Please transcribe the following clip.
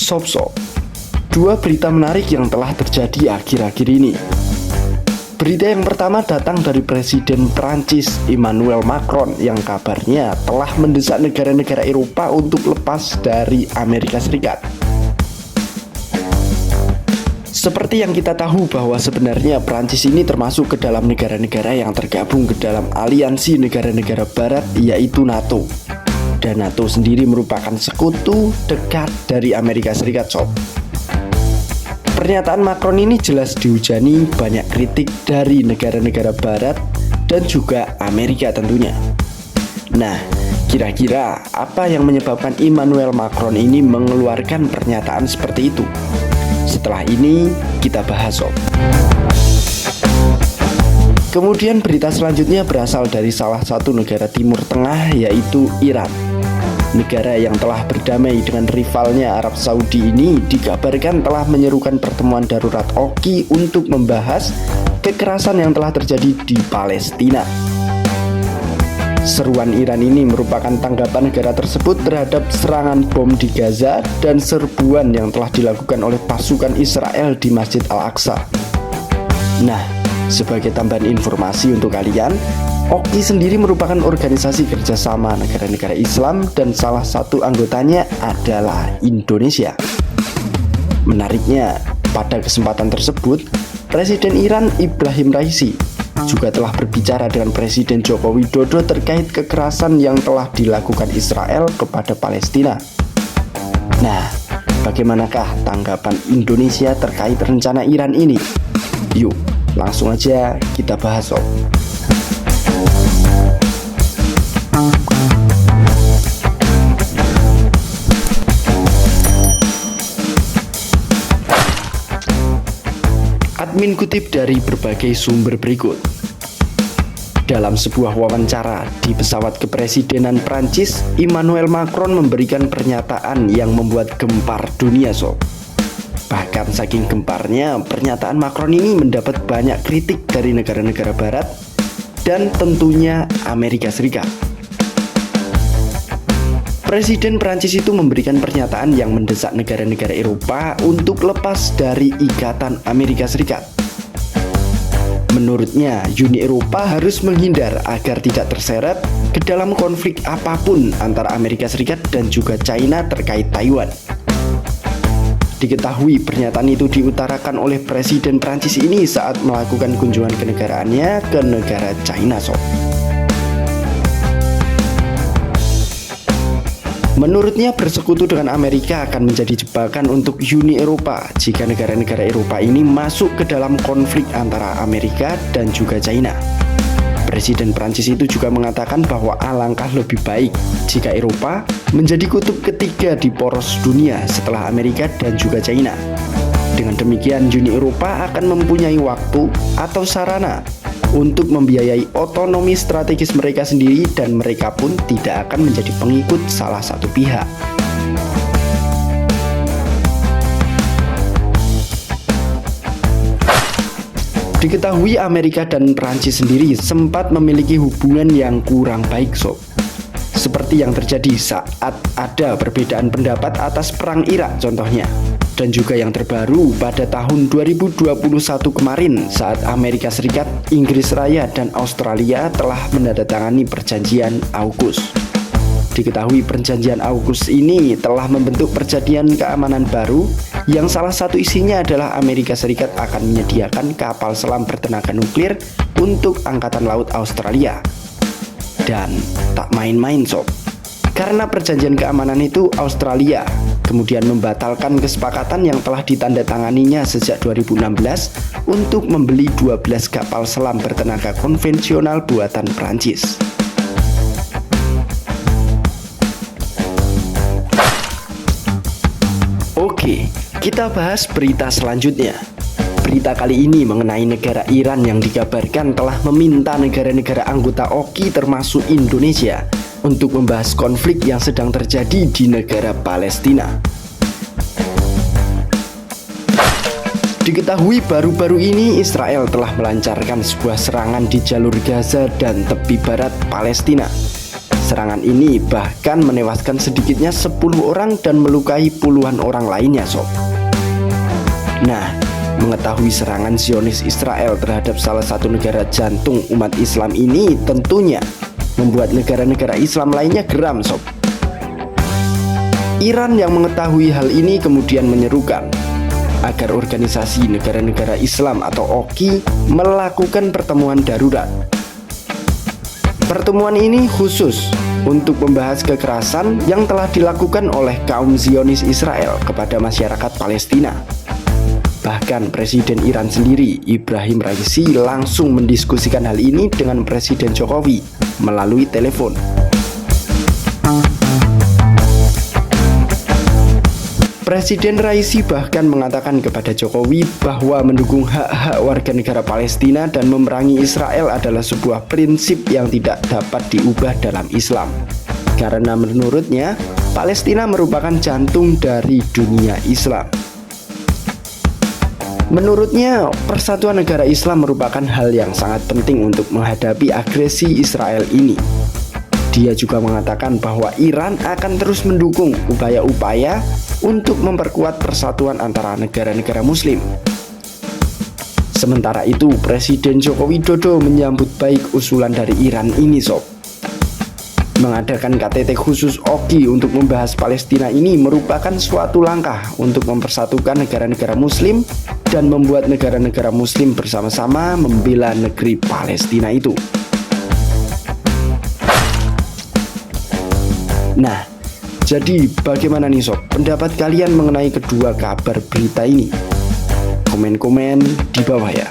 Sob, dua berita menarik yang telah terjadi akhir-akhir ini. Berita yang pertama datang dari Presiden Prancis Emmanuel Macron yang kabarnya telah mendesak negara-negara Eropa untuk lepas dari Amerika Serikat. Seperti yang kita tahu bahwa sebenarnya Prancis ini termasuk ke dalam negara-negara yang tergabung ke dalam aliansi negara-negara barat, yaitu NATO. Dan NATO sendiri merupakan sekutu dekat dari Amerika Serikat, Sob. Pernyataan Macron ini jelas dihujani banyak kritik dari negara-negara barat dan juga Amerika tentunya. Nah, kira-kira apa yang menyebabkan Emmanuel Macron ini mengeluarkan pernyataan seperti itu? Setelah ini kita bahas, Sob. Kemudian berita selanjutnya berasal dari salah satu negara Timur Tengah, yaitu Iran. Negara yang telah berdamai dengan rivalnya Arab Saudi ini dikabarkan telah menyerukan pertemuan darurat OKI untuk membahas kekerasan yang telah terjadi di Palestina. Seruan Iran ini merupakan tanggapan negara tersebut terhadap serangan bom di Gaza dan serbuan yang telah dilakukan oleh pasukan Israel di Masjid Al-Aqsa. Nah, sebagai tambahan informasi untuk kalian, OKI sendiri merupakan organisasi kerjasama negara-negara Islam dan salah satu anggotanya adalah Indonesia. Menariknya, pada kesempatan tersebut, Presiden Iran Ibrahim Raisi juga telah berbicara dengan Presiden Joko Widodo terkait kekerasan yang telah dilakukan Israel kepada Palestina. Nah, bagaimanakah tanggapan Indonesia terkait rencana Iran ini? Yuk, langsung aja kita bahas, Sob. Admin kutip dari berbagai sumber berikut. Dalam sebuah wawancara di pesawat kepresidenan Prancis, Emmanuel Macron memberikan pernyataan yang membuat gempar dunia, Sob. Bahkan saking gemparnya, pernyataan Macron ini mendapat banyak kritik dari negara-negara barat dan tentunya Amerika Serikat. Presiden Prancis itu memberikan pernyataan yang mendesak negara-negara Eropa untuk lepas dari ikatan Amerika Serikat. Menurutnya, Uni Eropa harus menghindar agar tidak terseret ke dalam konflik apapun antara Amerika Serikat dan juga China terkait Taiwan. Diketahui pernyataan itu diutarakan oleh Presiden Prancis ini saat melakukan kunjungan kenegaraannya ke negara China, Sob. Menurutnya bersekutu dengan Amerika akan menjadi jebakan untuk Uni Eropa jika negara-negara Eropa ini masuk ke dalam konflik antara Amerika dan juga China. Presiden Prancis itu juga mengatakan bahwa alangkah lebih baik jika Eropa menjadi kutub ketiga di poros dunia setelah Amerika dan juga China. Dengan demikian, Uni Eropa akan mempunyai waktu atau sarana untuk membiayai otonomi strategis mereka sendiri dan mereka pun tidak akan menjadi pengikut salah satu pihak. Diketahui Amerika dan Prancis sendiri sempat memiliki hubungan yang kurang baik, Sob. Seperti yang terjadi saat ada perbedaan pendapat atas perang Irak contohnya. Dan juga yang terbaru pada tahun 2021 kemarin saat Amerika Serikat, Inggris Raya, dan Australia telah menandatangani perjanjian AUKUS. Diketahui perjanjian AUKUS ini telah membentuk perjanjian keamanan baru yang salah satu isinya adalah Amerika Serikat akan menyediakan kapal selam bertenaga nuklir untuk Angkatan Laut Australia. Dan tak main-main, Sob. Karena perjanjian keamanan itu, Australia kemudian membatalkan kesepakatan yang telah ditandatanganinya sejak 2016 untuk membeli 12 kapal selam bertenaga konvensional buatan Prancis. Oke, kita bahas berita selanjutnya. Berita kali ini mengenai negara Iran yang dikabarkan telah meminta negara-negara anggota OKI termasuk Indonesia untuk membahas konflik yang sedang terjadi di negara Palestina. Diketahui baru-baru ini Israel telah melancarkan sebuah serangan di jalur Gaza dan tepi barat Palestina. Serangan ini bahkan menewaskan sedikitnya 10 orang dan melukai puluhan orang lainnya, sob. Nah, mengetahui serangan Zionis Israel terhadap salah satu negara jantung umat Islam ini tentunya membuat negara-negara Islam lainnya geram, sob. Iran yang mengetahui hal ini kemudian menyerukan agar organisasi negara-negara Islam atau OKI melakukan pertemuan darurat. Pertemuan ini khusus untuk membahas kekerasan yang telah dilakukan oleh kaum Zionis Israel kepada masyarakat Palestina. Bahkan Presiden Iran sendiri, Ibrahim Raisi, langsung mendiskusikan hal ini dengan Presiden Jokowi melalui telepon. Presiden Raisi bahkan mengatakan kepada Jokowi bahwa mendukung hak-hak warga negara Palestina dan memerangi Israel adalah sebuah prinsip yang tidak dapat diubah dalam Islam. Karena menurutnya, Palestina merupakan jantung dari dunia Islam. Menurutnya, persatuan negara Islam merupakan hal yang sangat penting untuk menghadapi agresi Israel ini. Dia juga mengatakan bahwa Iran akan terus mendukung upaya-upaya untuk memperkuat persatuan antara negara-negara Muslim. Sementara itu, Presiden Joko Widodo menyambut baik usulan dari Iran ini, sob. Mengadakan KTT khusus OKI untuk membahas Palestina ini merupakan suatu langkah untuk mempersatukan negara-negara Muslim dan membuat negara-negara Muslim bersama-sama membela negeri Palestina itu. Nah, jadi bagaimana nih sob, pendapat kalian mengenai kedua kabar berita ini? Komen-komen di bawah ya.